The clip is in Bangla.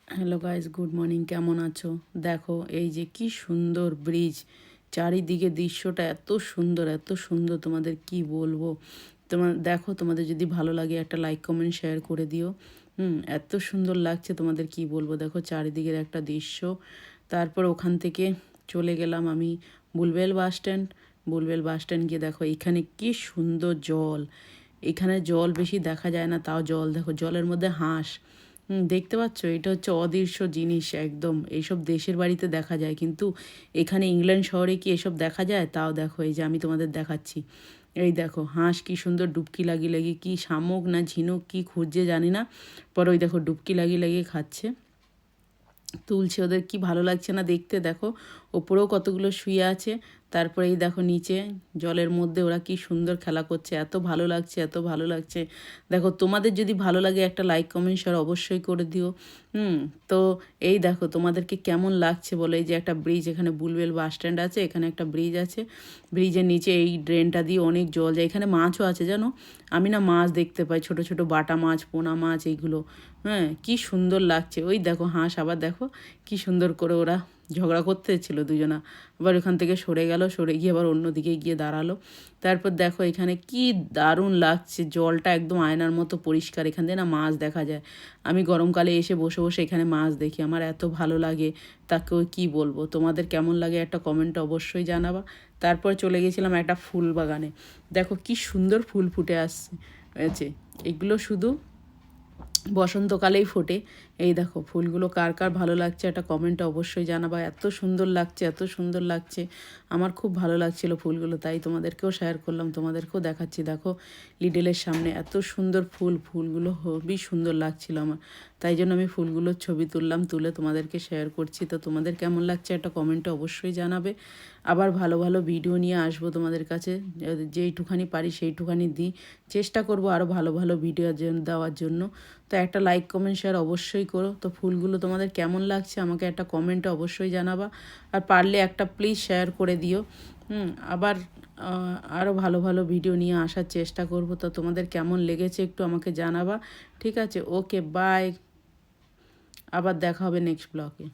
Hello guys, good morning. কেমন আছো? দেখো এই যে কি সুন্দর ব্রিজ, চারিদিকে দৃশ্যটা এত সুন্দর এত সুন্দর, তোমাদের কি বলবো। দেখো, তোমাদের যদি ভালো লাগে একটা লাইক কমেন্ট শেয়ার করে দিও। এত সুন্দর লাগছে, তোমাদের কি বলবো। দেখো চারিদিকের একটা দৃশ্য। তারপর ওখান থেকে চলে গেলাম আমি বুলবেল বাস স্ট্যান্ড। বুলবেল বাস স্ট্যান্ড গিয়ে দেখো এখানে কি সুন্দর জল। এখানে জল বেশি দেখা যায় না, তাও জল দেখো, জলের মধ্যে হাঁস। দেখতে পাচ্ছ, এটা হচ্ছে অদৃশ্য জিনিস একদম। এইসব দেশের বাড়িতে দেখা যায়, কিন্তু এখানে ইংল্যান্ড শহরে কি এসব দেখা যায়? তাও দেখো, এই যে আমি তোমাদের দেখাচ্ছি। এই দেখো হাঁস কি সুন্দর ডুবকি লাগিয়ে লাগিয়ে, কি শামুক না ঝিনুক কি খুঁজছে জানি না, পরে ওই দেখো ডুবকি লাগিয়ে লাগিয়ে খাচ্ছে, তুলছে। ওদের কি ভালো লাগছে না দেখতে। দেখো ওপরেও কতগুলো শুয়ে আছে। তারপরে এই দেখো নিচে জলের মধ্যে ওরা কি সুন্দর খেলা করছে, এত ভালো লাগছে এত ভালো লাগছে। দেখো তোমাদের যদি ভালো লাগে একটা লাইক কমেন্ট শেয়ার অবশ্যই করে দিও। তো এই দেখো তোমাদেরকে কেমন লাগছে বলো। এই যে একটা ব্রিজ, এখানে বুলবেল বাস স্ট্যান্ড আছে, এখানে একটা ব্রিজ আছে। ব্রিজের নিচে এই ড্রেনটা দিয়ে অনেক জল যায়। এখানে মাছও আছে জানো, আমি না মাছ দেখতে পাই, ছোট ছোট বাটা মাছ, পোনা মাছ, এইগুলো। হ্যাঁ, কি সুন্দর লাগছে। ওই দেখো হাঁস, আবার দেখো কি সুন্দর করে ওরা ঝগড়া করতে ছিল দুজনা। আবার ওখান থেকে সরে গেল, সরে গিয়ে আবার অন্যদিকে গিয়ে দাঁড়ালো। তারপর দেখো এখানে কি দারুণ লাগছে, জলটা একদম আয়নার মতো পরিষ্কার। এখান থেকে না মাছ দেখা যায়। আমি গরমকালে এসে বসে বসে এখানে মাছ দেখি, আমার এত ভালো লাগে, তাকেও কি বলবো। তোমাদের কেমন লাগে একটা কমেন্টে অবশ্যই জানাবা। তারপর চলে গেছিলাম একটা ফুল বাগানে। দেখো কি সুন্দর ফুল ফুটে আসছে। এগুলো শুধু বসন্তকালেই ফোটে। এই দেখো ফুলগুলো কার কার ভালো লাগছে একটা কমেন্টে অবশ্যই জানাবা। এত সুন্দর লাগছে এত সুন্দর লাগছে, আমার খুব ভালো লাগছিল ফুলগুলো, তাই তোমাদেরকেও শেয়ার করলাম, তোমাদেরকেও দেখাচ্ছি। দেখো লিডেলের সামনে এত সুন্দর ফুলগুলো খুবই সুন্দর লাগছিল আমার, তাই জন্য আমি ফুলগুলোর ছবি তুললাম, তুলে তোমাদেরকে শেয়ার করছি। তো তোমাদের কেমন লাগছে একটা কমেন্টে অবশ্যই জানাবে। আবার ভালো ভালো ভিডিও নিয়ে আসবো তোমাদের কাছে, যেইটুখানি পারি সেইটুখানি দিই, চেষ্টা করব আরও ভালো ভালো ভিডিও দেওয়ার জন্য। তো একটা লাইক কমেন্ট শেয়ার অবশ্যই করো। তো ফুলগুলো তোমাদের কেমন লাগছে আমাকে একটা কমেন্টে অবশ্যই জানাবা। আর পারলে একটা প্লিজ শেয়ার করে দিও। আবার আরও ভালো ভালো ভিডিও নিয়ে আসার চেষ্টা করব। তো তোমাদের কেমন লেগেছে একটু আমাকে জানাবা। ঠিক আছে, ওকে, বাই। আবার দেখা হবে নেক্সট ব্লগে।